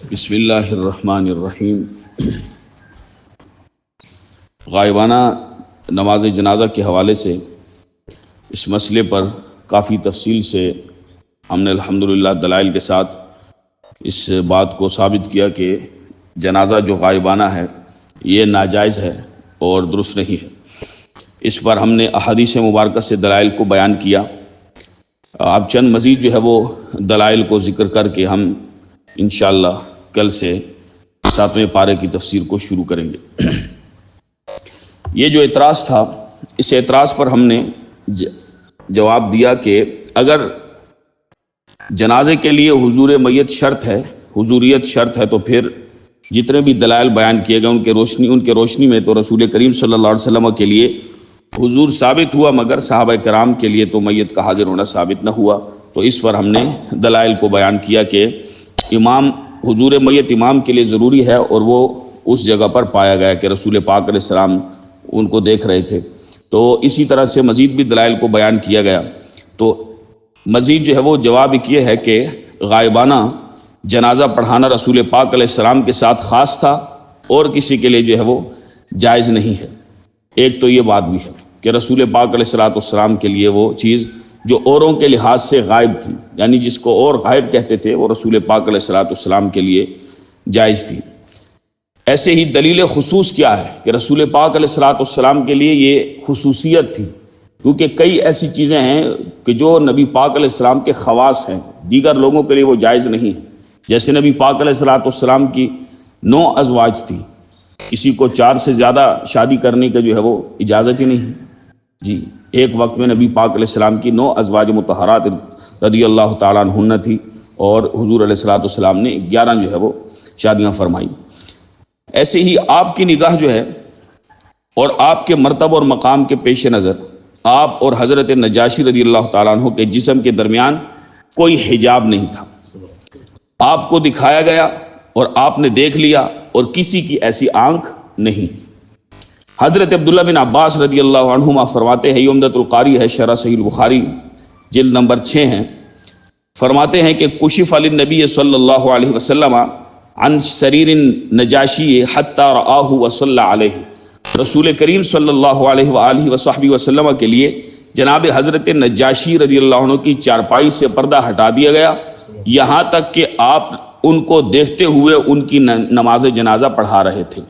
بسم اللہ الرحمن الرحیم۔ غائبانہ نماز جنازہ کے حوالے سے اس مسئلے پر کافی تفصیل سے ہم نے الحمدللہ دلائل کے ساتھ اس بات کو ثابت کیا کہ جنازہ جو غائبانہ ہے یہ ناجائز ہے اور درست نہیں ہے۔ اس پر ہم نے احادیث مبارکہ سے دلائل کو بیان کیا۔ اب چند مزید جو ہے وہ دلائل کو ذکر کر کے ہم انشاءاللہ کل سے 7ویں پارے کی تفسیر کو شروع کریں گے۔ یہ جو اعتراض تھا، اس اعتراض پر ہم نے جواب دیا کہ اگر جنازے کے لیے حضور میت شرط ہے، حضوریت شرط ہے، تو پھر جتنے بھی دلائل بیان کیے گئے ان کے روشنی میں تو رسول کریم صلی اللہ علیہ وسلم کے لیے حضور ثابت ہوا، مگر صحابہ کرام کے لیے تو میت کا حاضر ہونا ثابت نہ ہوا۔ تو اس پر ہم نے دلائل کو بیان کیا کہ امام حضور میت امام کے لیے ضروری ہے، اور وہ اس جگہ پر پایا گیا کہ رسول پاک علیہ السلام ان کو دیکھ رہے تھے۔ تو اسی طرح سے مزید بھی دلائل کو بیان کیا گیا۔ تو مزید جو ہے وہ جواب یہ ہے کہ غائبانہ جنازہ پڑھانا رسول پاک علیہ السلام کے ساتھ خاص تھا، اور کسی کے لیے جو ہے وہ جائز نہیں ہے۔ ایک تو یہ بات بھی ہے کہ رسول پاک علیہ السلام کے لیے وہ چیز جو اوروں کے لحاظ سے غائب تھی، یعنی جس کو اور غائب کہتے تھے، وہ رسول پاک علیہ السلام کے لیے جائز تھی۔ ایسے ہی دلیل خصوص کیا ہے کہ رسول پاک علیہ السلام کے لیے یہ خصوصیت تھی، کیونکہ کئی ایسی چیزیں ہیں کہ جو نبی پاک علیہ السلام کے خواص ہیں، دیگر لوگوں کے لیے وہ جائز نہیں ہے۔ جیسے نبی پاک علیہ السلام کی 9 ازواج تھی، کسی کو 4 سے زیادہ شادی کرنے کا جو ہے وہ اجازت ہی نہیں جی۔ ایک وقت میں نبی پاک علیہ السلام کی 9 ازواج مطہرات رضی اللہ تعالیٰ عنہن تھی، اور حضور علیہ السلام نے 11 جو ہے وہ شادیاں فرمائی۔ ایسے ہی آپ کی نگاہ جو ہے اور آپ کے مرتبہ اور مقام کے پیش نظر آپ اور حضرت نجاشی رضی اللہ تعالیٰ عنہ کے جسم کے درمیان کوئی حجاب نہیں تھا۔ آپ کو دکھایا گیا اور آپ نے دیکھ لیا، اور کسی کی ایسی آنکھ نہیں۔ حضرت عبداللہ بن عباس رضی اللہ عنہما فرماتے ہیں، یہ عمدۃ القاری ہے، شرح صحیح البخاری جلد نمبر 6 ہیں، فرماتے ہیں کہ کشف للنبی صلی اللہ علیہ وسلم عن سریر نجاشی حتی رآہ وصلی علیہ۔ رسول کریم صلی اللہ علیہ وآلہ وصحبہ وسلم کے لیے جناب حضرت نجاشی رضی اللہ عنہ کی چارپائی سے پردہ ہٹا دیا گیا، یہاں تک کہ آپ ان کو دیکھتے ہوئے ان کی نماز جنازہ پڑھا رہے تھے۔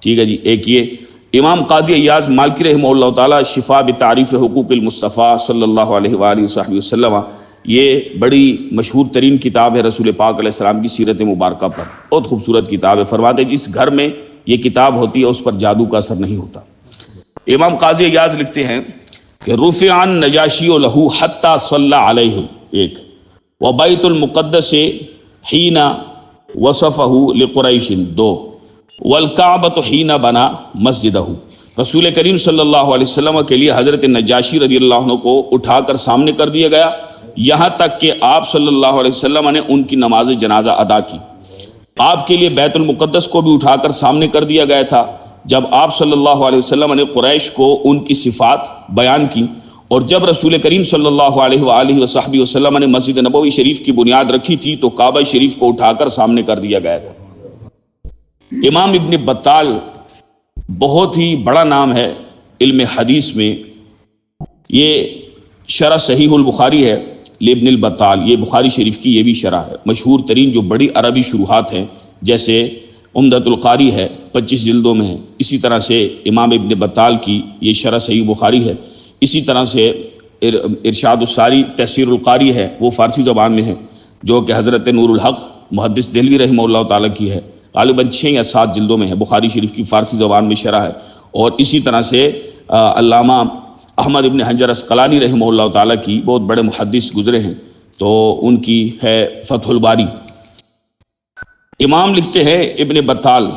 ٹھیک ہے جی۔ ایک یہ امام قاضی ایاز مالکی رحمہ اللہ تعالیٰ شفا بتعریف حقوق المصطفیٰ صلی اللہ علیہ وآلہ وصحبہ وسلم، یہ بڑی مشہور ترین کتاب ہے رسول پاک علیہ السلام کی سیرت مبارکہ پر، بہت خوبصورت کتاب ہے۔ فرماتے ہیں جس گھر میں یہ کتاب ہوتی ہے اس پر جادو کا اثر نہیں ہوتا۔ امام قاضی ایاز لکھتے ہیں کہ رفع النجاشی لہ حتی صلی علیہ، ایک وبیت المقدس حین وصفہ لقریش، 2 والکعبۃ حین بنا مسجدہ۔ رسول کریم صلی اللہ علیہ وسلم کے لیے حضرت نجاشی رضی اللہ عنہ کو اٹھا کر سامنے کر دیا گیا، یہاں تک کہ آپ صلی اللہ علیہ وسلم نے ان کی نماز جنازہ ادا کی۔ آپ کے لیے بیت المقدس کو بھی اٹھا کر سامنے کر دیا گیا تھا جب آپ صلی اللہ علیہ وسلم نے قریش کو ان کی صفات بیان کی، اور جب رسول کریم صلی اللہ علیہ وآلہ وصحبہ وسلم نے مسجد نبوی شریف کی بنیاد رکھی تھی تو کعبہ شریف کو اٹھا کر سامنے کر دیا گیا تھا۔ امام ابن بطال بہت ہی بڑا نام ہے علم حدیث میں، یہ شرح صحیح البخاری ہے لابن البطال، یہ بخاری شریف کی یہ بھی شرح ہے، مشہور ترین جو بڑی عربی شروحات ہیں، جیسے عمدۃ القاری ہے 25 جلدوں میں ہے، اسی طرح سے امام ابن بطال کی یہ شرح صحیح بخاری ہے، اسی طرح سے ارشاد الساری تفسیر القاری ہے، وہ فارسی زبان میں ہے، جو کہ حضرت نور الحق محدث دہلوی رحمہ اللہ تعالیٰ کی ہے، غالباً 6 یا 7 جلدوں میں ہے، بخاری شریف کی فارسی زبان میں شرح ہے۔ اور اسی طرح سے علامہ احمد ابن حجر عسقلانی رحمہ اللہ تعالیٰ کی، بہت بڑے محدث گزرے ہیں، تو ان کی ہے فتح الباری۔ امام لکھتے ہیں ابن بطال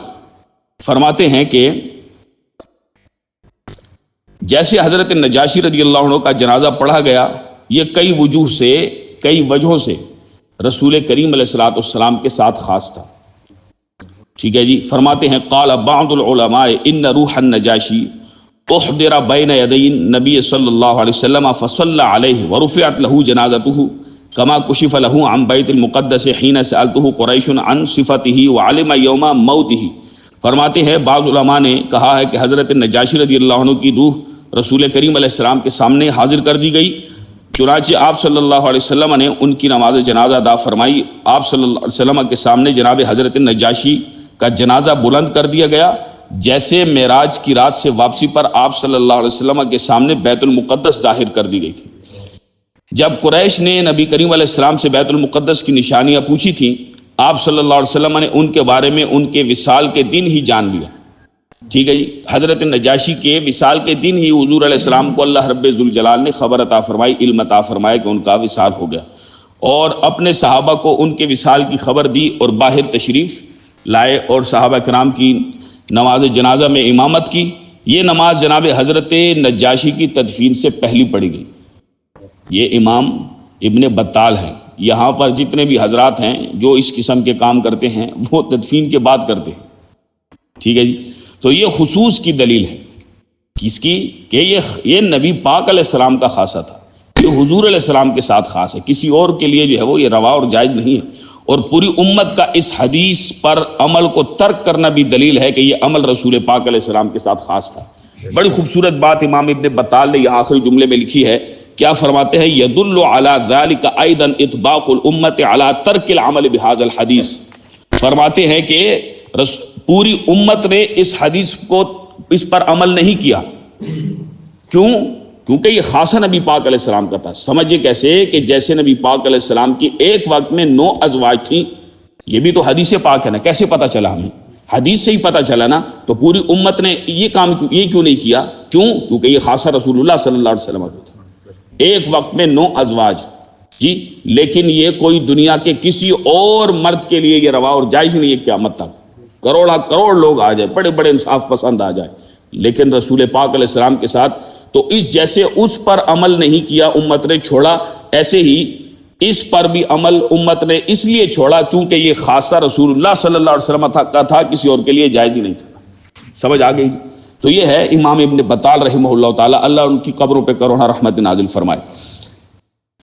فرماتے ہیں کہ جیسے حضرت نجاشی رضی اللہ عنہ کا جنازہ پڑھا گیا، یہ کئی وجہوں سے رسول کریم علیہ السلام کے ساتھ خاص تھا۔ ٹھیک ہے جی۔ فرماتے ہیں قال بعض العلماء ان روح النجاشی احضر بین یدی النبی صلی اللہ علیہ وسلم فصلی علیہ ورفعت له جنازته کما کشف لہ عن بیت المقدس حین سألتہ قریش عن صفتہ وعلم یوم موتہ۔ فرماتے ہیں بعض علماء نے کہا ہے کہ حضرت نجاشی رضی اللہ عنہ کی روح رسول کریم علیہ السلام کے سامنے حاضر کر دی گئی، چنانچہ آپ صلی اللہ علیہ وسلم نے ان کی نماز جنازہ ادا فرمائی۔ آپ صلی اللہ علیہ وسلم کے سامنے جناب حضرت نجاشی کا جنازہ بلند کر دیا گیا، جیسے معراج کی رات سے واپسی پر آپ صلی اللہ علیہ وسلم کے سامنے بیت المقدس ظاہر کر دی گئی تھی۔ جب قریش نے نبی کریم علیہ السلام سے بیت المقدس کی نشانیاں پوچھی تھیں، آپ صلی اللہ علیہ وسلم نے ان کے بارے میں ان کے وصال کے دن ہی جان لیا۔ ٹھیک ہے جی، حضرت نجاشی کے وصال کے دن ہی حضور علیہ السلام کو اللہ رب ذوالجلال نے خبر عطا فرمائی، علم عطا فرمایا کہ ان کا وصال ہو گیا، اور اپنے صحابہ کو ان کے وصال کی خبر دی اور باہر تشریف لائے اور صحابہ کرام کی نماز جنازہ میں امامت کی۔ یہ نماز جناب حضرت نجاشی کی تدفین سے پہلی پڑھی گئی۔ یہ امام ابن بطال ہیں۔ یہاں پر جتنے بھی حضرات ہیں جو اس قسم کے کام کرتے ہیں وہ تدفین کے بعد کرتے ہیں۔ ٹھیک ہے جی، تو یہ خصوص کی دلیل ہے کس کی کہ یہ نبی پاک علیہ السلام کا خاصہ تھا، یہ حضور علیہ السلام کے ساتھ خاص ہے، کسی اور کے لیے جو ہے وہ یہ روا اور جائز نہیں ہے۔ اور پوری امت کا اس حدیث پر عمل کو ترک کرنا بھی دلیل ہے کہ یہ عمل رسول پاک علیہ السلام کے ساتھ خاص تھا۔ بڑی خوبصورت بات امام ابن بطال نے یہ آخری جملے میں لکھی ہے، کیا فرماتے ہیں؟ یدل علی ذلک ایضا اطباق الامت علی ترک العمل بهذا الحدیث۔ فرماتے ہیں کہ پوری امت نے اس حدیث کو اس پر عمل نہیں کیا۔ کیوں؟ کیونکہ یہ خاصہ نبی پاک علیہ السلام کا تھا۔ سمجھے کیسے کہ جیسے نبی پاک علیہ السلام کی ایک وقت میں 9 ازواج تھیں، یہ بھی تو حدیث پاک ہے نا، کیسے پتہ چلا ہمیں؟ حدیث سے ہی پتہ چلا نا۔ تو پوری امت نے یہ کام کیوں نہیں کیا؟ کیوں؟ کیونکہ یہ خاصہ رسول اللہ صلی اللہ علیہ وسلم کا، ایک وقت میں 9 ازواج جی۔ لیکن یہ کوئی دنیا کے کسی اور مرد کے لیے یہ روا اور جائز نہیں ہے قیامت تک، کروڑ لوگ آ جائے، بڑے بڑے انصاف پسند آ جائے، لیکن رسول پاک علیہ السلام کے ساتھ تو جیسے اس پر عمل نہیں کیا امت نے چھوڑا، ایسے ہی اس پر بھی عمل امت نے اس لیے چھوڑا کیونکہ یہ خاصہ رسول اللہ صلی اللہ علیہ وسلم کا تھا، کسی اور کے لیے جائز ہی نہیں تھا۔ سمجھ آ گئی؟ تو یہ ہے امام ابن بطال رحمہ اللہ تعالی، اللہ ان کی قبروں پہ کروڑا رحمت نازل فرمائے۔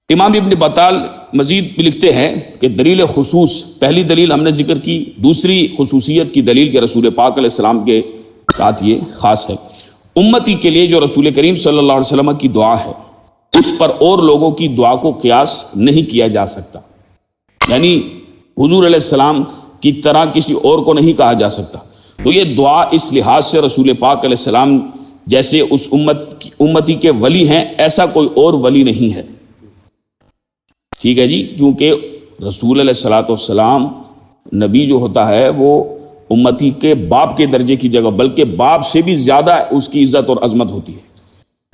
امام ابن بطال مزید بھی لکھتے ہیں کہ دلیل خصوص، پہلی دلیل ہم نے ذکر کی، دوسری خصوصیت کی دلیل کہ رسول پاک علیہ السلام کے ساتھ یہ خاص ہے۔ امتی کے لیے جو رسول کریم صلی اللہ علیہ وسلم کی دعا ہے اس پر اور لوگوں کی دعا کو قیاس نہیں کیا جا سکتا، یعنی حضور علیہ السلام کی طرح کسی اور کو نہیں کہا جا سکتا۔ تو یہ دعا اس لحاظ سے رسول پاک علیہ السلام جیسے اس امتی کے ولی ہیں ایسا کوئی اور ولی نہیں ہے۔ ٹھیک ہے جی، کیونکہ رسول علیہ السلام نبی جو ہوتا ہے وہ امتی کے باپ کے درجے کی جگہ، بلکہ باپ سے بھی زیادہ اس کی عزت اور عظمت ہوتی ہے۔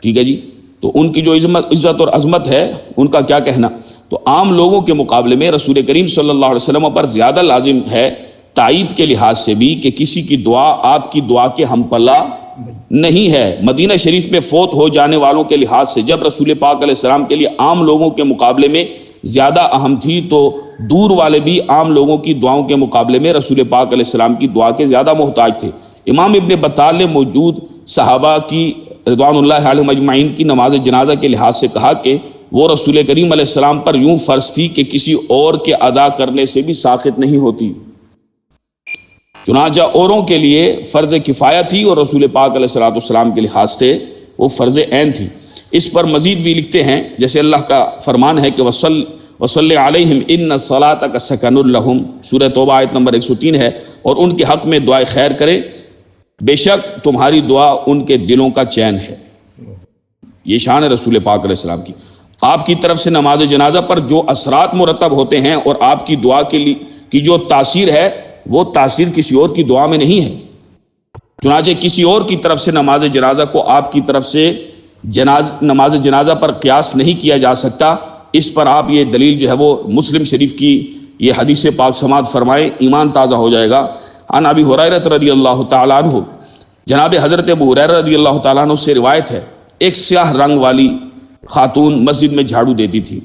ٹھیک ہے جی، تو ان کی جو عزت اور عظمت ہے ان کا کیا کہنا، تو عام لوگوں کے مقابلے میں رسول کریم صلی اللہ علیہ وسلم پر زیادہ لازم ہے تائید کے لحاظ سے بھی کہ کسی کی دعا آپ کی دعا کے ہم پلہ نہیں ہے۔ مدینہ شریف میں فوت ہو جانے والوں کے لحاظ سے جب رسول پاک علیہ السلام کے لیے عام لوگوں کے مقابلے میں زیادہ اہم تھی، تو دور والے بھی عام لوگوں کی دعاؤں کے مقابلے میں رسول پاک علیہ السلام کی دعا کے زیادہ محتاج تھے۔ امام ابن بطال نے موجود صحابہ کی رضوان اللہ علیہم اجمعین کی نماز جنازہ کے لحاظ سے کہا کہ وہ رسول کریم علیہ السلام پر یوں فرض تھی کہ کسی اور کے ادا کرنے سے بھی ساقط نہیں ہوتی، چنانچہ اوروں کے لیے فرض کفایہ تھی اور رسول پاک علیہ السلام کے لحاظ سے وہ فرض عین تھی۔ اس پر مزید بھی لکھتے ہیں جیسے اللہ کا فرمان ہے کہ وصلی علیہم ان صلاتک سکن لہم، سورہ توبہ آیت نمبر 103 ہے، اور ان کے حق میں دعائے خیر کرے، بے شک تمہاری دعا ان کے دلوں کا چین ہے۔ یہ شان ہے رسول پاک علیہ السلام کی۔ آپ کی طرف سے نماز جنازہ پر جو اثرات مرتب ہوتے ہیں اور آپ کی دعا کے لیے کی جو تاثیر ہے وہ تاثیر کسی اور کی دعا میں نہیں ہے، چنانچہ کسی اور کی طرف سے نماز جنازہ کو آپ کی طرف سے نماز جنازہ پر قیاس نہیں کیا جا سکتا۔ اس پر آپ یہ دلیل جو ہے وہ مسلم شریف کی یہ حدیث پاک سماعت فرمائے، ایمان تازہ ہو جائے گا۔ عن ابی ہریرہ رضی اللہ تعالیٰ عنہ، جناب حضرت ابو ہریرہ رضی اللہ تعالیٰ عنہ سے روایت ہے، ایک سیاہ رنگ والی خاتون مسجد میں جھاڑو دیتی تھی،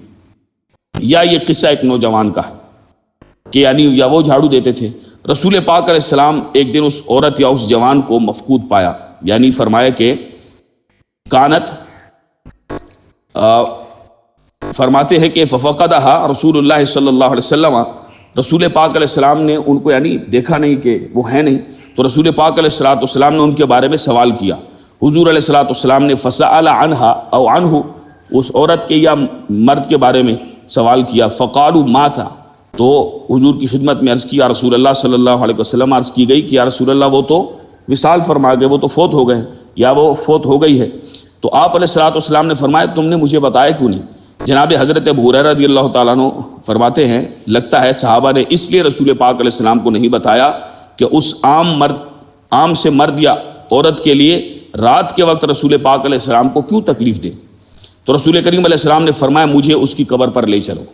یا یہ قصہ ایک نوجوان کا ہے کہ یعنی یا وہ جھاڑو دیتے تھے۔ رسول پاک علیہ السلام ایک دن اس عورت یا اس جوان کو مفقود پایا، یعنی فرمایا کہ کانت فرماتے ہیں کہ ففقدہا رسول اللہ صلی اللہ علیہ وسلم، رسول پاک علیہ السلام نے ان کو یعنی دیکھا نہیں کہ وہ ہے نہیں، تو رسول پاک علیہ السلام نے ان کے بارے میں سوال کیا۔ حضور علیہ السلام نے فسأل عنہا او عنہ، اس عورت کے یا مرد کے بارے میں سوال کیا۔ فقالوا مات، تو حضور کی خدمت میں عرض کیا رسول اللہ صلی اللہ علیہ وسلم، عرض کی گئی کہ یا رسول اللہ وہ تو وصال فرما گئے، وہ تو فوت ہو گئے یا وہ فوت ہو گئی ہے۔ تو آپ علیہ السلام نے فرمایا تم نے مجھے بتایا کیوں نہیں؟ جناب حضرت ابو ہریرہ رضی اللہ تعالیٰ عنہ فرماتے ہیں لگتا ہے صحابہ نے اس لیے رسول پاک علیہ السلام کو نہیں بتایا کہ اس عام سے مرد یا عورت کے لیے رات کے وقت رسول پاک علیہ السلام کو کیوں تکلیف دے۔ تو رسول کریم علیہ السلام نے فرمایا مجھے اس کی قبر پر لے چلو۔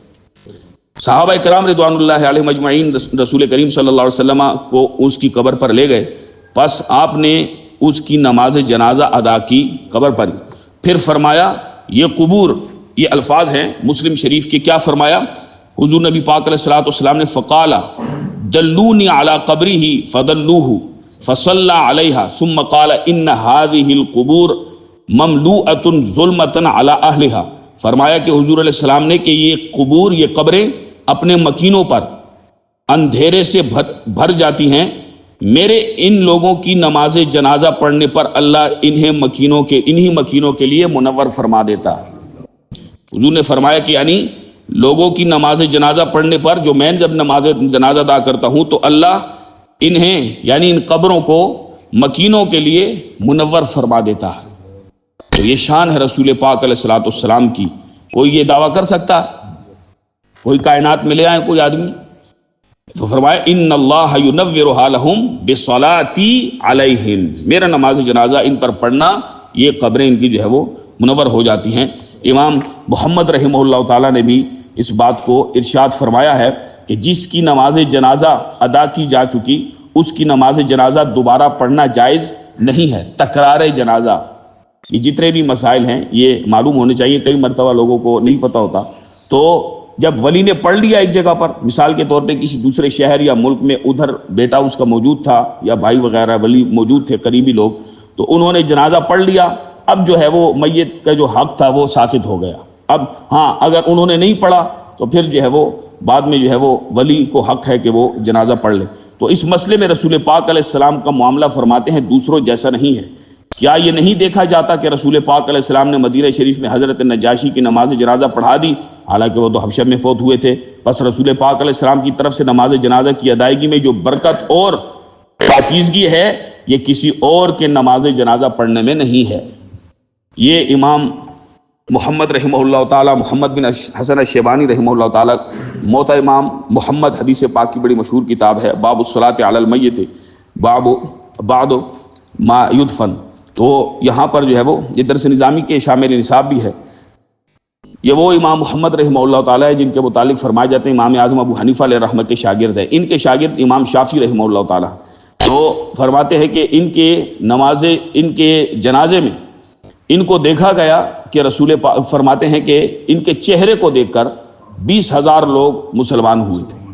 صحابہ کرام رضوان اللہ علیہم اجمعین رسول کریم صلی اللہ علیہ وسلم کو اس کی قبر پر لے گئے، پس آپ نے اس کی نماز جنازہ ادا کی قبر پر۔ پھر فرمایا یہ قبور، یہ الفاظ ہیں مسلم شریف کے، کیا فرمایا حضور نبی پاک علیہ السلام نے فقال دلونی علی قبرہ فدلوہ فصلی علیہا ثم قال ان هذه القبور مملوءۃ ظلمۃ علی اہلہا۔ فرمایا کہ حضور علیہ السلام نے کہ یہ قبور، یہ قبریں اپنے مکینوں پر اندھیرے سے بھر جاتی ہیں، میرے ان لوگوں کی نماز جنازہ پڑھنے پر اللہ انہی مکینوں کے لیے منور فرما دیتا ہے۔ حضور نے فرمایا کہ یعنی لوگوں کی نماز جنازہ پڑھنے پر جو میں جب نماز جنازہ ادا کرتا ہوں تو اللہ انہیں یعنی ان قبروں کو مکینوں کے لیے منور فرما دیتا ہے۔ تو یہ شان ہے رسول پاک علیہ السلام کی۔ کوئی یہ دعویٰ کر سکتا ہے؟ کوئی کائنات میں لے آئے کوئی آدمی؟ تو فرمایا ان اللہ ینورھا لہم بصلاتی علیہم، میرا نماز جنازہ ان پر پڑھنا، یہ قبریں ان کی جو ہے وہ منور ہو جاتی ہیں۔ امام محمد رحمہ اللہ تعالیٰ نے بھی اس بات کو ارشاد فرمایا ہے کہ جس کی نماز جنازہ ادا کی جا چکی اس کی نماز جنازہ دوبارہ پڑھنا جائز نہیں ہے۔ تکرار جنازہ، یہ جتنے بھی مسائل ہیں یہ معلوم ہونے چاہیے، کئی مرتبہ لوگوں کو نہیں پتہ ہوتا۔ تو جب ولی نے پڑھ لیا ایک جگہ پر، مثال کے طور پہ کسی دوسرے شہر یا ملک میں، ادھر بیٹا اس کا موجود تھا یا بھائی وغیرہ ولی موجود تھے قریبی لوگ، تو انہوں نے جنازہ پڑھ لیا، اب جو ہے وہ میت کا جو حق تھا وہ ساقط ہو گیا۔ اب ہاں اگر انہوں نے نہیں پڑھا تو پھر جو ہے وہ بعد میں جو ہے وہ ولی کو حق ہے کہ وہ جنازہ پڑھ لے۔ تو اس مسئلے میں رسول پاک علیہ السلام کا معاملہ فرماتے ہیں دوسروں جیسا نہیں ہے۔ کیا یہ نہیں دیکھا جاتا کہ رسول پاک علیہ السلام نے مدینہ شریف میں حضرت نجاشی کی نماز جنازہ پڑھا دی، حالانکہ وہ تو حبشہ میں فوت ہوئے تھے، پس رسول پاک علیہ السلام کی طرف سے نماز جنازہ کی ادائیگی میں جو برکت اور پاکیزگی ہے یہ کسی اور کے نماز جنازہ پڑھنے میں نہیں ہے۔ یہ امام محمد رحمہ اللہ تعالیٰ، محمد بن حسن الشیبانی رحمہ اللہ تعالیٰ، موطا امام محمد حدیث پاک کی بڑی مشہور کتاب ہے، باب الصلاۃ علی المیت باب بعد ما یدفن۔ تو یہاں پر جو ہے وہ یہ درس نظامی کے شامل نصاب بھی ہے۔ یہ وہ امام محمد رحمہ اللہ تعالیٰ ہے جن کے متعلق فرمائے جاتے ہیں امام اعظم ابو حنیفہ علیہ رحمت کے شاگرد ہیں۔ ان کے شاگرد امام شافعی رحمہ اللہ تعالیٰ، تو فرماتے ہیں کہ ان کے جنازے میں ان کو دیکھا گیا کہ رسول فرماتے ہیں کہ ان کے چہرے کو دیکھ کر 20,000 لوگ مسلمان ہوئے تھے۔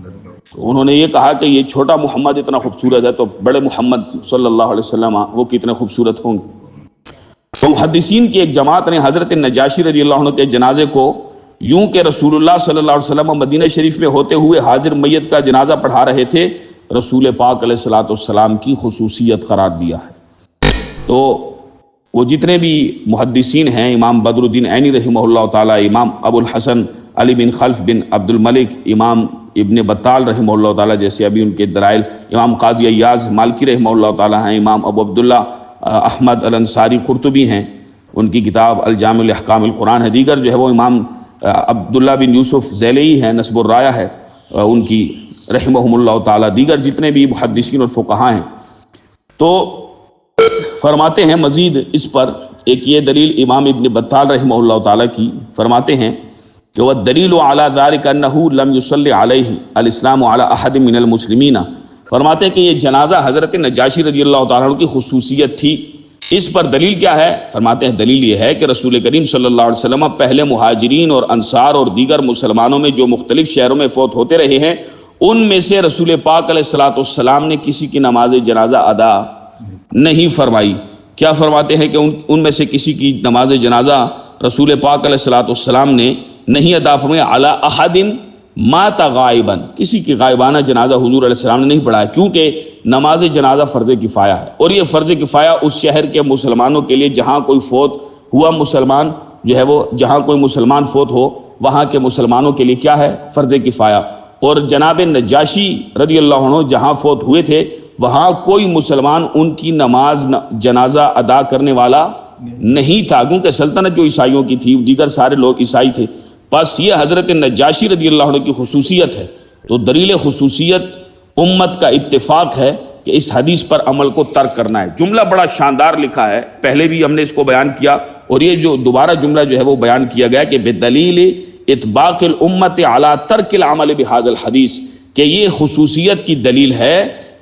تو انہوں نے یہ کہا کہ یہ چھوٹا محمد اتنا خوبصورت ہے تو بڑے محمد صلی اللہ علیہ وسلم وہ کتنے خوبصورت ہوں گے۔ تو محدثین کی ایک جماعت نے حضرت نجاشی رضی اللہ عنہ کے جنازے کو یوں کہ رسول اللہ صلی اللہ علیہ وسلم مدینہ شریف میں ہوتے ہوئے حاضر میت کا جنازہ پڑھا رہے تھے، رسول پاک علیہ السلام کی خصوصیت قرار دیا ہے۔ تو وہ جتنے بھی محدثین ہیں، امام بدر الدین عینی رحمہ اللہ تعالیٰ، امام ابو الحسن علی بن خلف بن عبد الملک، امام ابن بطال رحمہ اللہ تعالیٰ جیسے ابھی ان کے دلائل، امام قاضی ایاز مالکی رحمہ اللہ تعالیٰ ہیں، امام ابو عبداللہ احمد الانصاری قرطبی ہیں، ان کی کتاب الجامع لاحکام القرآن ہے، دیگر جو ہے وہ امام عبداللہ بن یوسف زیلئی ہیں، نسب الرایہ ہے ان کی رحمہم اللہ تعالیٰ، دیگر جتنے بھی محدثین اور فقہاء ہیں۔ تو فرماتے ہیں مزید اس پر ایک یہ دلیل امام ابن بطال رحمہ اللہ تعالیٰ کی، فرماتے ہیں کہ وَالدَّلِيلُ عَلَى ذَلِكَ أَنَّهُ لَمْ يُصَلِّ عَلَيْهِ الْإِسْلَامُ عَلَى أَحَدٍ مِّنَ الْمُسْلِمِينَ۔ فرماتے ہیں کہ یہ جنازہ حضرت نجاشی رضی اللہ تعالیٰ عنہ کی خصوصیت تھی۔ اس پر دلیل کیا ہے؟ فرماتے ہیں دلیل یہ ہے کہ رسول کریم صلی اللہ علیہ وسلم پہلے مہاجرین اور انصار اور دیگر مسلمانوں میں جو مختلف شہروں میں فوت ہوتے رہے ہیں، ان میں سے رسول پاک علیہ السلام نے کسی کی نماز جنازہ ادا نہیں فرمائی۔ کیا فرماتے ہیں کہ ان میں سے کسی کی نماز جنازہ رسول پاک علیہ الصلوۃ والسلام نے نہیں ادا فرمایا علی احد مات غائبا، کسی کی غائبانہ جنازہ حضور علیہ السلام نے نہیں پڑھایا، کیونکہ نماز جنازہ فرض کفایہ ہے، اور یہ فرض کفایہ اس شہر کے مسلمانوں کے لیے جہاں کوئی فوت ہوا مسلمان جو ہے وہ، جہاں کوئی مسلمان فوت ہو وہاں کے مسلمانوں کے لیے کیا ہے؟ فرض کفایہ۔ اور جناب نجاشی رضی اللہ عنہ جہاں فوت ہوئے تھے وہاں کوئی مسلمان ان کی نماز جنازہ ادا کرنے والا نہیں تھا، کیونکہ سلطنت جو عیسائیوں کی تھی، دیگر سارے لوگ عیسائی تھے، بس یہ حضرت نجاشی رضی اللہ عنہ کی خصوصیت ہے۔ تو دلیل خصوصیت امت کا اتفاق ہے کہ اس حدیث پر عمل کو ترک کرنا ہے۔ جملہ بڑا شاندار لکھا ہے، پہلے بھی ہم نے اس کو بیان کیا، اور یہ جو دوبارہ جملہ جو ہے وہ بیان کیا گیا کہ بدلیل اطباق الامت علی ترک العمل بہذا الحدیث، کہ یہ خصوصیت کی دلیل ہے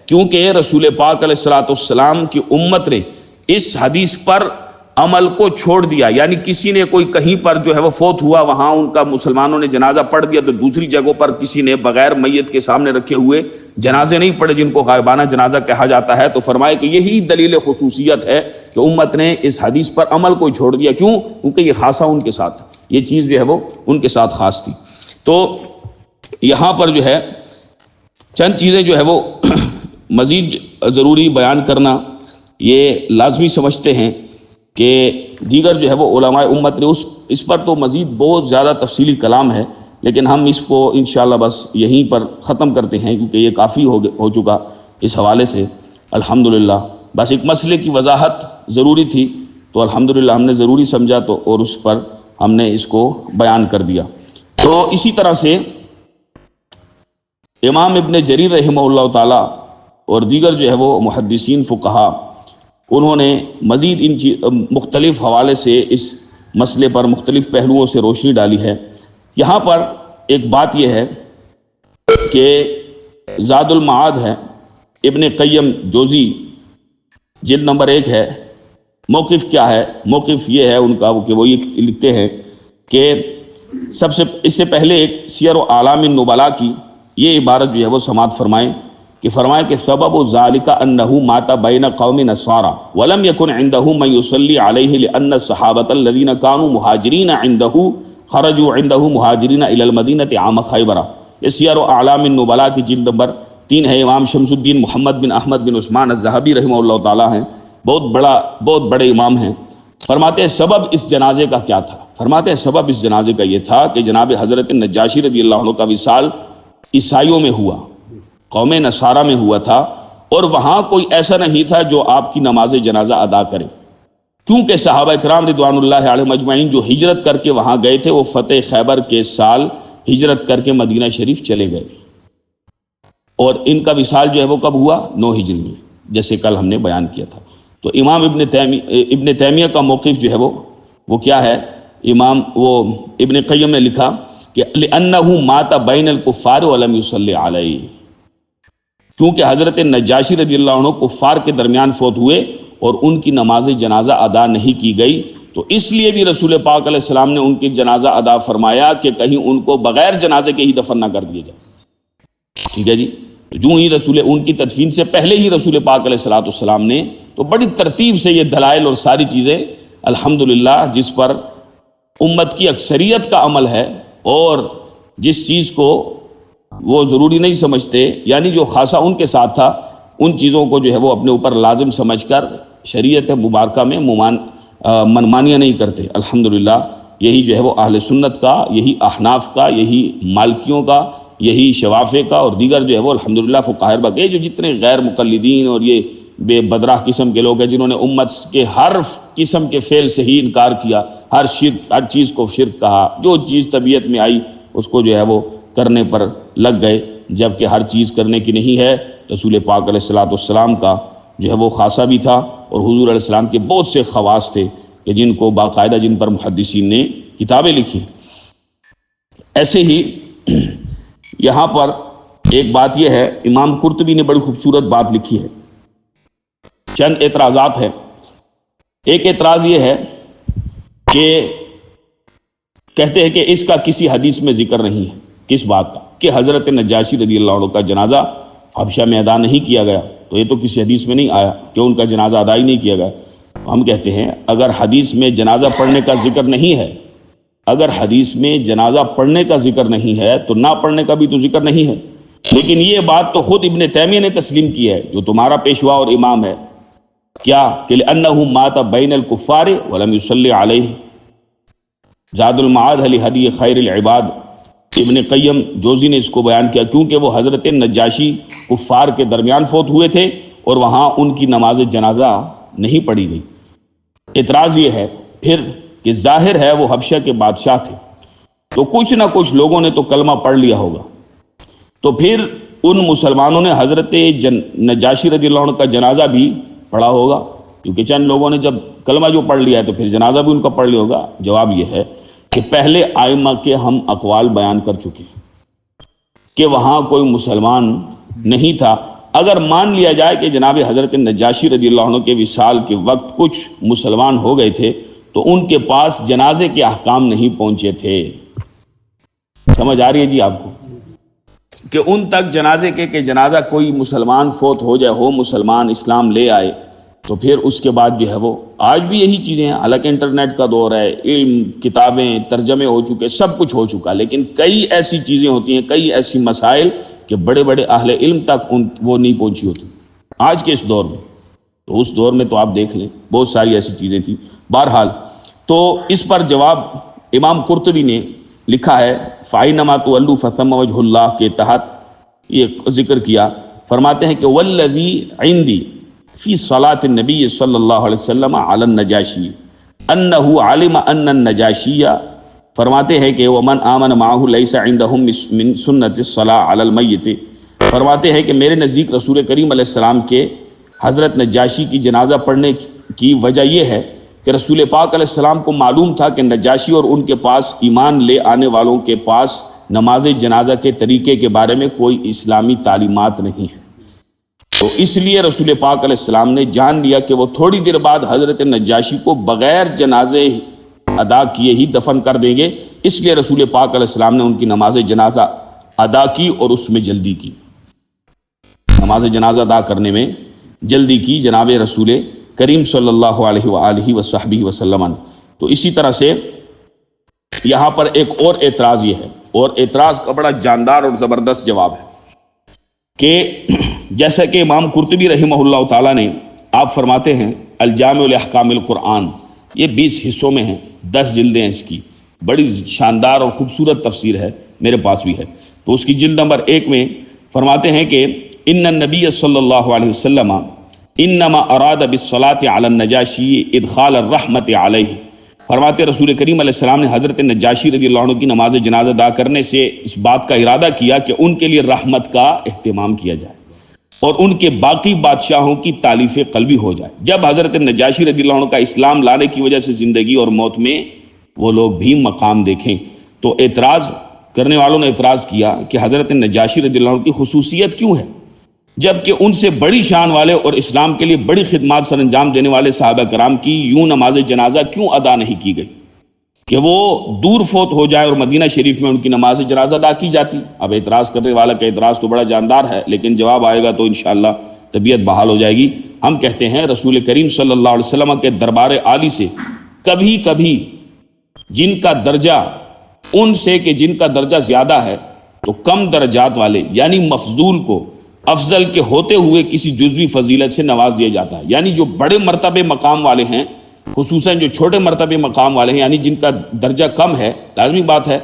کیونکہ رسول پاک علیہ الصلوۃ والسلام کی امت نے اس حدیث پر عمل کو چھوڑ دیا، یعنی کسی نے کوئی کہیں پر جو ہے وہ فوت ہوا وہاں ان کا مسلمانوں نے جنازہ پڑھ دیا، تو دوسری جگہوں پر کسی نے بغیر میت کے سامنے رکھے ہوئے جنازے نہیں پڑھے جن کو غائبانہ جنازہ کہا جاتا ہے۔ تو فرمائے کہ یہی دلیل خصوصیت ہے کہ امت نے اس حدیث پر عمل کو چھوڑ دیا، کیوں؟ کیونکہ یہ خاصہ ان کے ساتھ، یہ چیز جو ہے وہ ان کے ساتھ خاص تھی۔ تو یہاں پر جو ہے چند چیزیں جو ہے وہ مزید ضروری بیان کرنا یہ لازمی سمجھتے ہیں کہ دیگر جو ہے وہ علماء امت نے اس پر تو مزید بہت زیادہ تفصیلی کلام ہے، لیکن ہم اس کو انشاءاللہ بس یہیں پر ختم کرتے ہیں کیونکہ یہ کافی ہو چکا اس حوالے سے الحمدللہ۔ بس ایک مسئلے کی وضاحت ضروری تھی تو الحمدللہ ہم نے ضروری سمجھا تو، اور اس پر ہم نے اس کو بیان کر دیا۔ تو اسی طرح سے امام ابن جریر رحمہ اللہ تعالی اور دیگر جو ہے وہ محدثین فقہا انہوں نے مزید ان مختلف حوالے سے اس مسئلے پر مختلف پہلوؤں سے روشنی ڈالی ہے۔ یہاں پر ایک بات یہ ہے کہ زاد المعاد ہے، ابن قیم جوزی جلد نمبر 1 ہے، موقف کیا ہے؟ موقف یہ ہے ان کا کہ وہ یہ لکھتے ہیں کہ اس سے پہلے ایک سیر و اعلام النبلاء کی یہ عبارت جو ہے وہ سماعت فرمائیں کہ سبب ذالک انہ مات بین قوم نصارى ولم يكن عنده من يصلي عليه لان الصحابة الذين كانوا مهاجرين عنده خرجوا عنده مهاجرين الى المدینة عام خیبر۔ یہ سیر و اعلام النبلاء کی جلد نمبر 3 ہے، امام شمس الدین محمد بن احمد بن عثمان الذہبی رحمہ اللہ تعالی ہیں، بہت بڑے امام ہیں۔ فرماتے ہیں سبب اس جنازے کا کیا تھا؟ فرماتے ہیں سبب اس جنازے کا یہ تھا کہ جناب حضرت نجاشی رضی اللہ عنہ کا وصال عیسائیوں میں ہوا، قوم نصارہ میں ہوا تھا، اور وہاں کوئی ایسا نہیں تھا جو آپ کی نماز جنازہ ادا کرے، کیونکہ صحابہ کرام رضوان اللہ علیہم اجمعین جو ہجرت کر کے وہاں گئے تھے وہ فتح خیبر کے سال ہجرت کر کے مدینہ شریف چلے گئے، اور ان کا وصال جو ہے وہ کب ہوا؟ 9 ہجری میں، جیسے کل ہم نے بیان کیا تھا۔ تو امام ابن تیمیہ کا موقف جو ہے وہ کیا ہے؟ ابن قیم نے لکھا کہ لِأَنَّهُ مَاتَ بَيْنَ الْكُفَّارِ وَلَمْ يُصَلِّ عَلَيْهِ، کیونکہ حضرت نجاشی رضی اللہ عنہ کفار کے درمیان فوت ہوئے اور ان کی نماز جنازہ ادا نہیں کی گئی، تو اس لیے بھی رسول پاک علیہ السلام نے ان کی جنازہ ادا فرمایا کہ کہیں ان کو بغیر جنازے کے ہی دفن نہ کر دیا جائے۔ ٹھیک ہے جی، جو ہی ان کی تدفین سے پہلے ہی رسول پاک علیہ الصلوۃ والسلام نے تو بڑی ترتیب سے یہ دلائل اور ساری چیزیں الحمدللہ جس پر امت کی اکثریت کا عمل ہے، اور جس چیز کو وہ ضروری نہیں سمجھتے، یعنی جو خاصہ ان کے ساتھ تھا، ان چیزوں کو جو ہے وہ اپنے اوپر لازم سمجھ کر شریعت مبارکہ میں منمانیاں نہیں کرتے۔ الحمدللہ یہی جو ہے وہ اہل سنت کا، یہی احناف کا، یہی مالکیوں کا، یہی شوافع کا اور دیگر جو ہے وہ الحمدللہ فقہاء اربعہ کے جو جتنے غیر مقلدین اور یہ بے بدراہ قسم کے لوگ ہیں جنہوں نے امت کے ہر قسم کے فعل سے ہی انکار کیا، ہر چیز کو شرک کہا، جو چیز طبیعت میں آئی اس کو جو ہے وہ کرنے پر لگ گئے، جبکہ ہر چیز کرنے کی نہیں ہے۔ رسول پاک علیہ الصلوۃ والسلام کا جو ہے وہ خاصہ بھی تھا، اور حضور علیہ السلام کے بہت سے خواص تھے کہ جن کو باقاعدہ جن پر محدثین نے کتابیں لکھی۔ ایسے ہی یہاں پر ایک بات یہ ہے، امام قرطبی نے بڑی خوبصورت بات لکھی ہے، چند اعتراضات ہیں۔ ایک اعتراض یہ ہے کہ کہتے ہیں کہ اس کا کسی حدیث میں ذکر نہیں ہے۔ کس بات کا؟ کہ حضرت نجاشی رضی اللہ عنہ کا جنازہ حبشہ میں ادا نہیں کیا گیا، تو یہ تو کسی حدیث میں نہیں آیا کہ ان کا جنازہ ادا ہی نہیں کیا گیا۔ ہم کہتے ہیں اگر حدیث میں جنازہ پڑھنے کا ذکر نہیں ہے، اگر حدیث میں جنازہ پڑھنے کا ذکر نہیں ہے تو نہ پڑھنے کا بھی تو ذکر نہیں ہے۔ لیکن یہ بات تو خود ابن تیمیہ نے تسلیم کی ہے، جو تمہارا پیشوا اور امام ہے، کیا کہ لأنه مات بین الکفار ولم يصلی علیہ۔ زاد المعاد لہدی خیر العباد، ابن قیم جوزی نے اس کو بیان کیا کیونکہ وہ حضرت نجاشی کفار کے درمیان فوت ہوئے تھے اور وہاں ان کی نماز جنازہ نہیں پڑھی گئی۔ اعتراض یہ ہے پھر کہ ظاہر ہے وہ حبشہ کے بادشاہ تھے، تو کچھ نہ کچھ لوگوں نے تو کلمہ پڑھ لیا ہوگا، تو پھر ان مسلمانوں نے حضرت نجاشی رضی اللہ عنہ کا جنازہ بھی پڑھا ہوگا، کیونکہ چند لوگوں نے جب کلمہ جو پڑھ لیا ہے تو پھر جنازہ بھی ان کا پڑھ لیا ہوگا۔ جواب یہ ہے کہ پہلے آئمہ کے ہم اقوال بیان کر چکے کہ وہاں کوئی مسلمان نہیں تھا۔ اگر مان لیا جائے کہ جناب حضرت نجاشی رضی اللہ عنہ کے وصال کے وقت کچھ مسلمان ہو گئے تھے تو ان کے پاس جنازے کے احکام نہیں پہنچے تھے۔ سمجھ آ رہی ہے جی آپ کو کہ ان تک جنازے کے کہ جنازہ کوئی مسلمان فوت ہو جائے، ہو مسلمان، اسلام لے آئے، تو پھر اس کے بعد جو ہے وہ آج بھی یہی چیزیں ہیں۔ حالانکہ انٹرنیٹ کا دور ہے، علم، کتابیں، ترجمے ہو چکے، سب کچھ ہو چکا، لیکن کئی ایسی چیزیں ہوتی ہیں، کئی ایسی مسائل کہ بڑے بڑے اہل علم تک وہ نہیں پہنچی ہوتی آج کے اس دور میں۔ تو اس دور میں تو آپ دیکھ لیں بہت ساری ایسی چیزیں تھیں۔ بہرحال تو اس پر جواب امام قرطبی نے لکھا ہے، فَإِنَّمَا تُوَلُّوا فَثَمَّ وَجْهُ اللَّهِ کے تحت یہ ذکر کیا، فرماتے ہیں کہ وَالَّذِي عِنْدِي فِي صَلَاةِ النَّبِيِّ صلی اللہ علیہ وسلم علی النجاشی أَنَّهُ عَلِمَ أَنَّ النجاشیہ، فرماتے ہیں کہ وَمَنْ آمَنَ مَعَهُ لَيْسَ عِنْدَهُمْ مِنْ سُنَّةِ الصَّلَاةِ عَلَى الْمَيِّتِ، فرماتے ہیں کہ میرے نزدیک رسول کریم علیہ السلام کے حضرت نجاشی کی جنازہ پڑھنے کی وجہ یہ ہے کہ رسول پاک علیہ السلام کو معلوم تھا کہ نجاشی اور ان کے پاس ایمان لے آنے والوں کے پاس نماز جنازہ کے طریقے کے بارے میں کوئی اسلامی تعلیمات نہیں ہے، تو اس لیے رسول پاک علیہ السلام نے جان لیا کہ وہ تھوڑی دیر بعد حضرت نجاشی کو بغیر جنازے ادا کیے ہی دفن کر دیں گے، اس لیے رسول پاک علیہ السلام نے ان کی نماز جنازہ ادا کی اور اس میں جلدی کی، نماز جنازہ ادا کرنے میں جلدی کی جناب رسول کریم صلی اللہ علیہ وآلہ وصحبہ وسلم۔ تو اسی طرح سے یہاں پر ایک اور اعتراض یہ ہے، اور اعتراض کا بڑا جاندار اور زبردست جواب ہے کہ جیسا کہ امام قرطبی رحمہ اللہ تعالیٰ نے، آپ فرماتے ہیں الجامع لاحکام القرآن، یہ 20 حصوں میں ہیں، 10 جلدیں ہیں اس کی، بڑی شاندار اور خوبصورت تفسیر ہے، میرے پاس بھی ہے۔ تو اس کی جلد نمبر 1 میں فرماتے ہیں کہ ان النبی صلی اللہ علیہ وسلم انما اراد بالصلاۃ علی النجاشی ادخال الرحمت علیہ، فرماتے رسول کریم علیہ السلام نے حضرت نجاشی رضی اللہ عنہ کی نماز جنازہ ادا کرنے سے اس بات کا ارادہ کیا کہ ان کے لیے رحمت کا اہتمام کیا جائے اور ان کے باقی بادشاہوں کی تالیف قلبی ہو جائے۔ جب حضرت نجاشی رضی اللہ عنہ کا اسلام لانے کی وجہ سے زندگی اور موت میں وہ لوگ بھی مقام دیکھیں، تو اعتراض کرنے والوں نے اعتراض کیا کہ حضرت نجاشی رضی اللہ عنہ کی خصوصیت کیوں ہے جبکہ ان سے بڑی شان والے اور اسلام کے لیے بڑی خدمات سر انجام دینے والے صحابہ کرام کی یوں نماز جنازہ کیوں ادا نہیں کی گئی کہ وہ دور فوت ہو جائے اور مدینہ شریف میں ان کی نماز جنازہ ادا کی جاتی۔ اب اعتراض کرنے والا کا اعتراض تو بڑا جاندار ہے، لیکن جواب آئے گا تو انشاءاللہ طبیعت بحال ہو جائے گی۔ ہم کہتے ہیں رسول کریم صلی اللہ علیہ وسلم کے دربار عالی سے کبھی کبھی جن کا درجہ ان سے کہ جن کا درجہ زیادہ ہے تو کم درجات والے یعنی مفضول کو افضل کے ہوتے ہوئے کسی جزوی فضیلت سے نواز دیا جاتا ہے، یعنی جو بڑے مرتبے مقام والے ہیں خصوصاً جو چھوٹے مرتبے مقام والے ہیں، یعنی جن کا درجہ کم ہے، لازمی بات ہے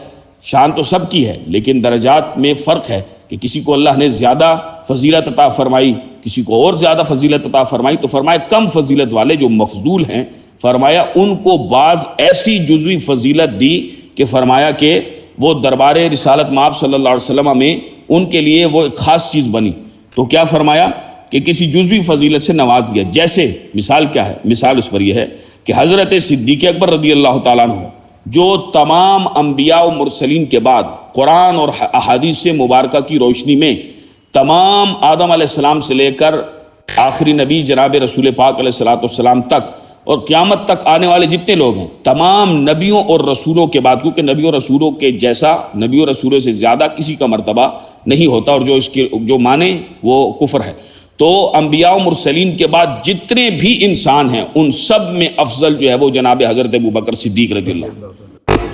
شان تو سب کی ہے لیکن درجات میں فرق ہے کہ کسی کو اللہ نے زیادہ فضیلت عطا فرمائی، کسی کو اور زیادہ فضیلت عطا فرمائی، تو فرمایا کم فضیلت والے جو مفضول ہیں فرمایا ان کو بعض ایسی جزوی فضیلت دی کہ فرمایا کہ وہ دربار رسالت مآب صلی اللہ علیہ وسلم میں ان کے لیے وہ ایک خاص چیز بنی۔ تو کیا فرمایا کہ کسی جزوی فضیلت سے نواز دیا، جیسے مثال کیا ہے، مثال اس پر یہ ہے کہ حضرت صدیق اکبر رضی اللہ تعالیٰ عنہ جو تمام انبیاء و مرسلین کے بعد قرآن اور احادیث مبارکہ کی روشنی میں تمام آدم علیہ السلام سے لے کر آخری نبی جناب رسول پاک علیہ السلام تک اور قیامت تک آنے والے جتنے لوگ ہیں تمام نبیوں اور رسولوں کے بعد، کیونکہ نبیوں اور رسولوں کے جیسا نبیوں اور رسولوں سے زیادہ کسی کا مرتبہ نہیں ہوتا اور جو اس کے جو مانے وہ کفر ہے، تو انبیاء و مرسلین کے بعد جتنے بھی انسان ہیں ان سب میں افضل جو ہے وہ جناب حضرت ابوبکر صدیق رضی اللہ عنہ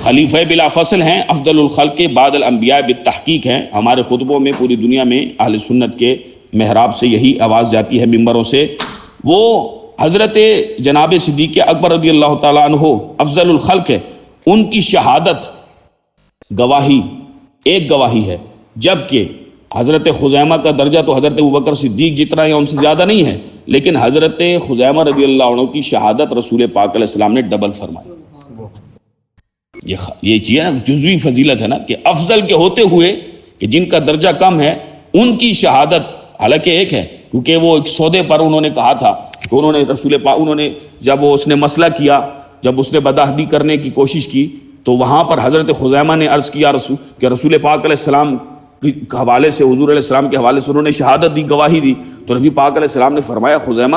خلیفہ بلا فصل ہیں، افضل الخلق بعد الانبیاء بالتحقیق ہیں۔ ہمارے خطبوں میں پوری دنیا میں اہل سنت کے محراب سے یہی آواز جاتی ہے، ممبروں سے۔ وہ حضرت جناب صدیق اکبر رضی اللہ تعالیٰ عنہ افضل الخلق ہے، ان کی شہادت گواہی ایک گواہی ہے، جبکہ حضرت خزیمہ کا درجہ تو حضرت ابوبکر صدیق جتنا ہے ان سے زیادہ نہیں ہے، لیکن حضرت خزیمہ رضی اللہ عنہ کی شہادت رسول پاک علیہ السلام نے ڈبل فرمائی۔ یہ چیز ہے نا، جزوی فضیلت ہے نا، کہ افضل کے ہوتے ہوئے کہ جن کا درجہ کم ہے ان کی شہادت حالانکہ ایک ہے، کیونکہ وہ ایک سودے پر انہوں نے کہا تھا کہ انہوں نے رسول پاک، انہوں نے جب وہ اس نے مسئلہ کیا، جب اس نے بدعہدی کرنے کی کوشش کی تو وہاں پر حضرت خزیمہ نے عرض کیا کہ رسول پاک علیہ السلام کے حوالے سے، حضور علیہ السلام کے حوالے سے انہوں نے شہادت دی، گواہی دی، تو نبی پاک علیہ السلام نے فرمایا خزیمہ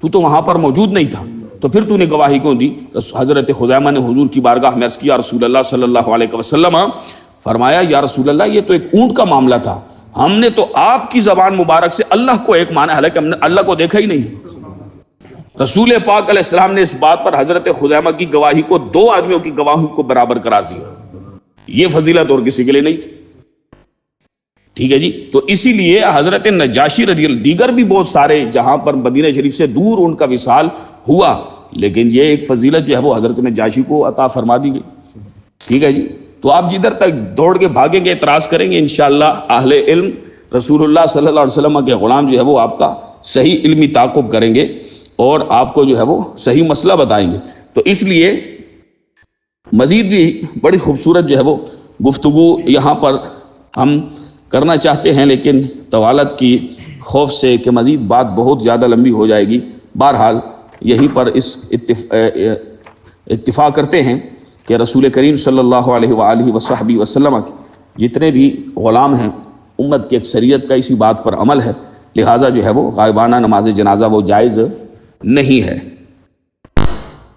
تو وہاں پر موجود نہیں تھا، تو پھر تو نے گواہی کیوں دی؟ حضرت خزیمہ نے حضور کی بارگاہ میں عرض کیا رسول اللہ صلی اللہ علیہ وسلم، فرمایا یا رسول اللہ یہ تو ایک اونٹ کا معاملہ تھا، ہم نے تو آپ کی زبان مبارک سے اللہ کو ایک مانا، حالانکہ ہم نے اللہ کو دیکھا ہی نہیں۔ رسول پاک علیہ السلام نے اس بات پر حضرت خزیمہ کی گواہی کو دو آدمیوں کی گواہی کو برابر قرار دیا، یہ فضیلت اور کسی کے لیے نہیں تھی۔ ٹھیک ہے جی، تو اسی لیے حضرت نجاشی رضی اللہ، دیگر بھی بہت سارے جہاں پر مدینہ شریف سے دور ان کا وصال ہوا، لیکن یہ ایک فضیلت جو ہے وہ حضرت نجاشی کو عطا فرما دی گئی۔ ٹھیک ہے جی، تو آپ جدھر تک دوڑ کے بھاگیں گے اعتراض کریں گے، انشاءاللہ اہل علم رسول اللہ صلی اللہ علیہ وسلم کے غلام جو ہے وہ آپ کا صحیح علمی تعاقب کریں گے اور آپ کو جو ہے وہ صحیح مسئلہ بتائیں گے۔ تو اس لیے مزید بھی بڑی خوبصورت جو ہے وہ گفتگو یہاں پر ہم کرنا چاہتے ہیں، لیکن طوالت کی خوف سے کہ مزید بات بہت زیادہ لمبی ہو جائے گی، بہرحال یہیں پر اس اتفاق کرتے ہیں کہ رسول کریم صلی اللہ علیہ وآلہ وصحبہ وسلم کے جتنے بھی غلام ہیں امت کی اکثریت کا اسی بات پر عمل ہے، لہٰذا جو ہے وہ غائبانہ نماز جنازہ وہ جائز نہیں ہے۔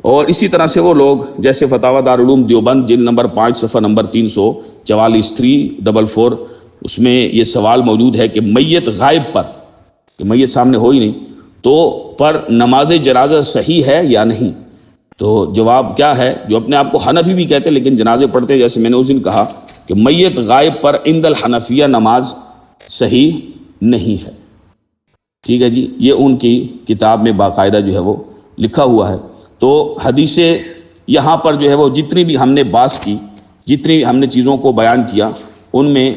اور اسی طرح سے وہ لوگ جیسے فتاوی دارالعلوم دیوبند جلد نمبر 5 صفحہ نمبر 344 344 اس میں یہ سوال موجود ہے کہ میت غائب پر، کہ میت سامنے ہو ہی نہیں تو پر نماز جنازہ صحیح ہے یا نہیں؟ تو جواب کیا ہے؟ جو اپنے آپ کو حنفی بھی کہتے لیکن جنازے پڑھتے، جیسے میں نے اس دن کہا کہ میت غائب پر عند الحنفیہ نماز صحیح نہیں ہے۔ ٹھیک ہے جی، یہ ان کی کتاب میں باقاعدہ جو ہے وہ لکھا ہوا ہے۔ تو حدیثیں یہاں پر جو ہے وہ جتنی بھی ہم نے بحث کی، جتنی ہم نے چیزوں کو بیان کیا، ان میں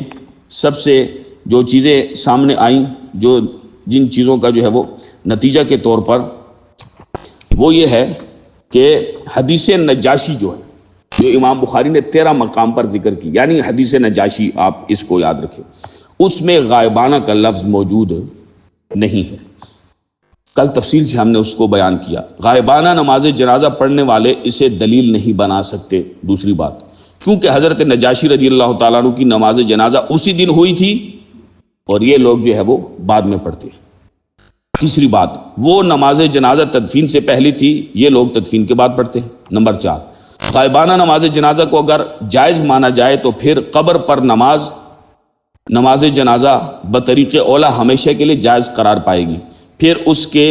سب سے جو چیزیں سامنے آئیں، جو جن چیزوں کا جو ہے وہ نتیجہ کے طور پر وہ یہ ہے کہ حدیث نجاشی جو ہے، جو امام بخاری نے 13 مقام پر ذکر کی، یعنی حدیث نجاشی آپ اس کو یاد رکھیں، اس میں غائبانہ کا لفظ موجود نہیں ہے۔ کل تفصیل سے ہم نے اس کو بیان کیا۔ غائبانہ نماز جنازہ پڑھنے والے اسے دلیل نہیں بنا سکتے۔ دوسری بات، کیونکہ حضرت نجاشی رضی اللہ تعالیٰ عنہ کی نماز جنازہ اسی دن ہوئی تھی اور یہ لوگ جو ہے وہ بعد میں پڑھتے ہیں۔ تیسری بات، وہ نماز جنازہ تدفین سے پہلی تھی، یہ لوگ تدفین کے بعد پڑھتے ہیں۔ نمبر 4، غائبانہ نماز جنازہ کو اگر جائز مانا جائے تو پھر قبر پر نماز جنازہ بطریق اولا ہمیشہ کے لیے جائز قرار پائے گی، پھر اس کے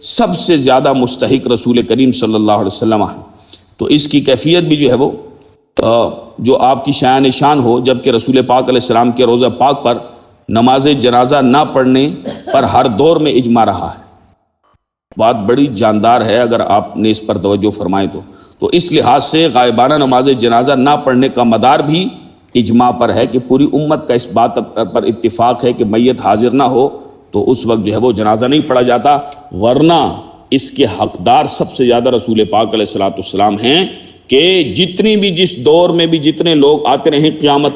سب سے زیادہ مستحق رسول کریم صلی اللہ علیہ وسلم ہے۔ تو اس کی کیفیت بھی جو ہے وہ جو آپ کی شایان شان ہو، جبکہ رسول پاک علیہ السلام کے روضہ پاک پر نماز جنازہ نہ پڑھنے پر ہر دور میں اجماع رہا ہے۔ بات بڑی جاندار ہے اگر آپ نے اس پر توجہ فرمائے تو اس لحاظ سے غائبانہ نماز جنازہ نہ پڑھنے کا مدار بھی اجماع پر ہے کہ پوری امت کا اس بات پر اتفاق ہے کہ میت حاضر نہ ہو تو اس وقت جو ہے وہ جنازہ نہیں پڑھا جاتا، ورنہ اس کے حقدار سب سے زیادہ رسول پاک علیہ السلام ہیں کہ جتنی بھی جس دور میں بھی جتنے لوگ آتے رہیں قیامت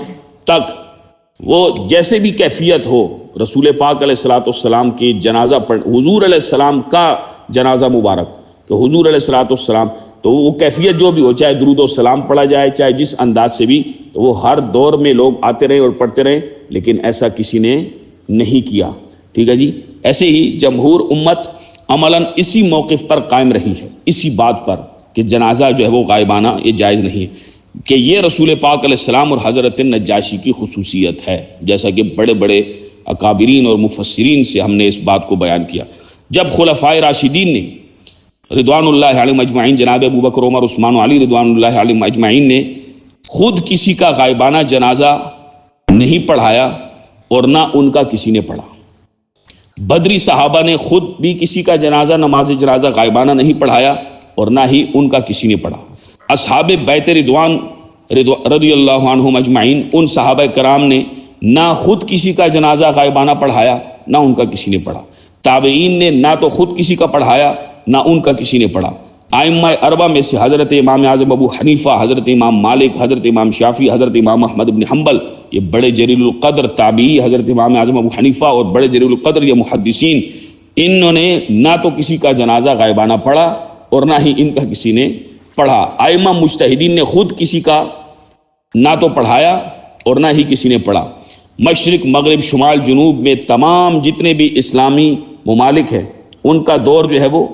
تک، وہ جیسے بھی کیفیت ہو، رسول پاک علیہ السلام کی جنازہ پڑھ، حضور علیہ السلام کا جنازہ مبارک کہ حضور علیہ السلام، تو وہ کیفیت جو بھی ہو، چاہے درود و سلام پڑھا جائے، چاہے جس انداز سے بھی، تو وہ ہر دور میں لوگ آتے رہے اور پڑھتے رہے، لیکن ایسا کسی نے نہیں کیا۔ ٹھیک ہے جی، ایسے ہی جمہور امت عملاً اسی موقف پر قائم رہی ہے، اسی بات پر کہ جنازہ جو ہے وہ غائبانہ یہ جائز نہیں ہے، کہ یہ رسول پاک علیہ السلام اور حضرت نجاشی کی خصوصیت ہے، جیسا کہ بڑے بڑے اکابرین اور مفسرین سے ہم نے اس بات کو بیان کیا۔ جب خلفائے راشدین نے رضوان اللہ علیہم اجمعین، جناب ابو بکر، عمر، عثمان و علی رضوان اللہ علیہم اجمعین نے خود کسی کا غائبانہ جنازہ نہیں پڑھایا اور نہ ان کا کسی نے پڑھا۔ بدری صحابہ نے خود بھی کسی کا جنازہ، نماز جنازہ غائبانہ نہیں پڑھایا اور نہ ہی ان کا کسی نے پڑھا۔ اصحاب بیت رضوان رضی اللہ عنہم اجمعین، ان صحابہ کرام نے نہ خود کسی کا جنازہ غائبانہ پڑھایا نہ ان کا کسی نے پڑھا۔ تابعین نے نہ تو خود کسی کا پڑھایا نہ ان کا کسی نے پڑھا۔ ائمہ اربعہ میں سے حضرت امام اعظم ابو حنیفہ، حضرت امام مالک، حضرت امام شافعی، حضرت امام احمد بن حنبل، یہ بڑے جلیل القدر تابعی، حضرت امام اعظم ابو حنیفہ اور بڑے جلیل القدر یہ محدثین، انہوں نے نہ تو کسی کا جنازہ غائبانہ پڑھا اور نہ ہی ان کا کسی نے پڑھا۔ ائمہ مجتہدین نے خود کسی کا نہ تو پڑھایا اور نہ ہی کسی نے پڑھا۔ مشرق، مغرب، شمال، جنوب میں تمام جتنے بھی اسلامی ممالک ہیں، ان کا دور جو ہے وہ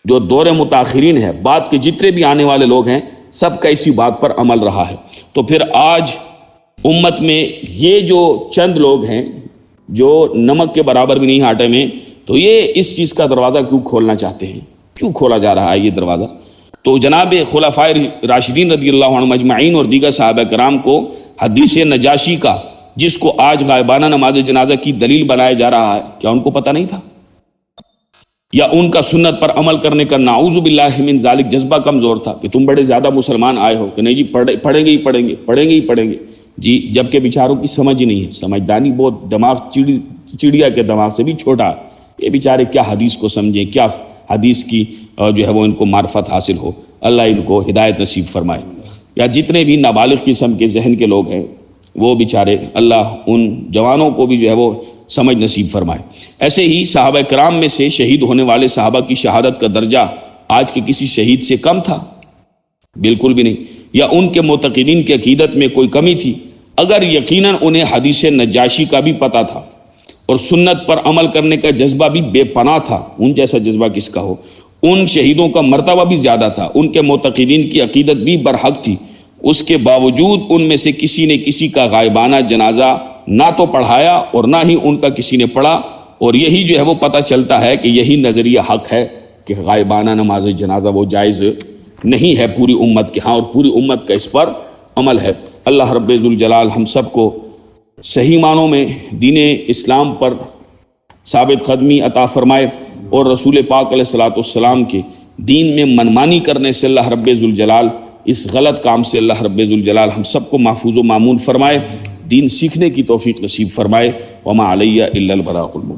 جو دور متاخرین ہے، بعد کے جتنے بھی آنے والے لوگ ہیں، سب کا اسی بات پر عمل رہا ہے۔ تو پھر آج امت میں یہ جو چند لوگ ہیں جو نمک کے برابر بھی نہیں آٹے میں، تو یہ اس چیز کا دروازہ کیوں کھولنا چاہتے ہیں؟ کیوں کھولا جا رہا ہے یہ دروازہ؟ تو جناب خلفائے راشدین رضی اللہ عنہم اجمعین اور دیگر صحابہ کرام کو حدیث نجاشی کا، جس کو آج غائبانہ نماز جنازہ کی دلیل بنایا جا رہا ہے، کیا ان کو پتہ نہیں تھا؟ یا ان کا سنت پر عمل کرنے کا نعوذ باللہ من ذالک جذبہ کمزور تھا کہ تم بڑے زیادہ مسلمان آئے ہو کہ نہیں جی پڑھیں گے جی، جبکہ بیچاروں کی سمجھ ہی نہیں ہے، سمجھدانی بہت، دماغ چڑیا کے دماغ سے بھی چھوٹا ہے۔ یہ بیچارے کیا حدیث کو سمجھیں، کیا حدیث کی جو ہے وہ ان کو معرفت حاصل ہو۔ اللہ ان کو ہدایت نصیب فرمائے۔ یا جتنے بھی نابالغ قسم کے ذہن کے لوگ ہیں، وہ بیچارے اللہ ان جوانوں کو بھی جو ہے وہ سمجھ نصیب فرمائے۔ ایسے ہی صحابہ کرام میں سے شہید ہونے والے صحابہ کی شہادت کا درجہ آج کے کسی شہید سے کم تھا؟ بالکل بھی نہیں۔ یا ان کے معتقدین کی عقیدت میں کوئی کمی تھی؟ اگر یقیناً انہیں حدیث نجاشی کا بھی پتہ تھا اور سنت پر عمل کرنے کا جذبہ بھی بے پناہ تھا، ان جیسا جذبہ کس کا ہو، ان شہیدوں کا مرتبہ بھی زیادہ تھا، ان کے معتقدین کی عقیدت بھی برحق تھی، اس کے باوجود ان میں سے کسی نے کسی کا غائبانہ جنازہ نہ تو پڑھایا اور نہ ہی ان کا کسی نے پڑھا۔ اور یہی جو ہے وہ پتہ چلتا ہے کہ یہی نظریہ حق ہے کہ غائبانہ نماز جنازہ وہ جائز نہیں ہے پوری امت کے ہاں، اور پوری امت کا اس پر عمل ہے۔ اللہ رب ذوالجلال ہم سب کو صحیح معنوں میں دین اسلام پر ثابت قدمی عطا فرمائے، اور رسول پاک علیہ الصلوۃ والسلام کے دین میں منمانی کرنے سے اللہ رب ذوالجلال، اس غلط کام سے اللہ رب ذوالجلال ہم سب کو محفوظ و مامون فرمائے، دین سیکھنے کی توفیق نصیب فرمائے۔ وما علیہ الا البلاغ المبین۔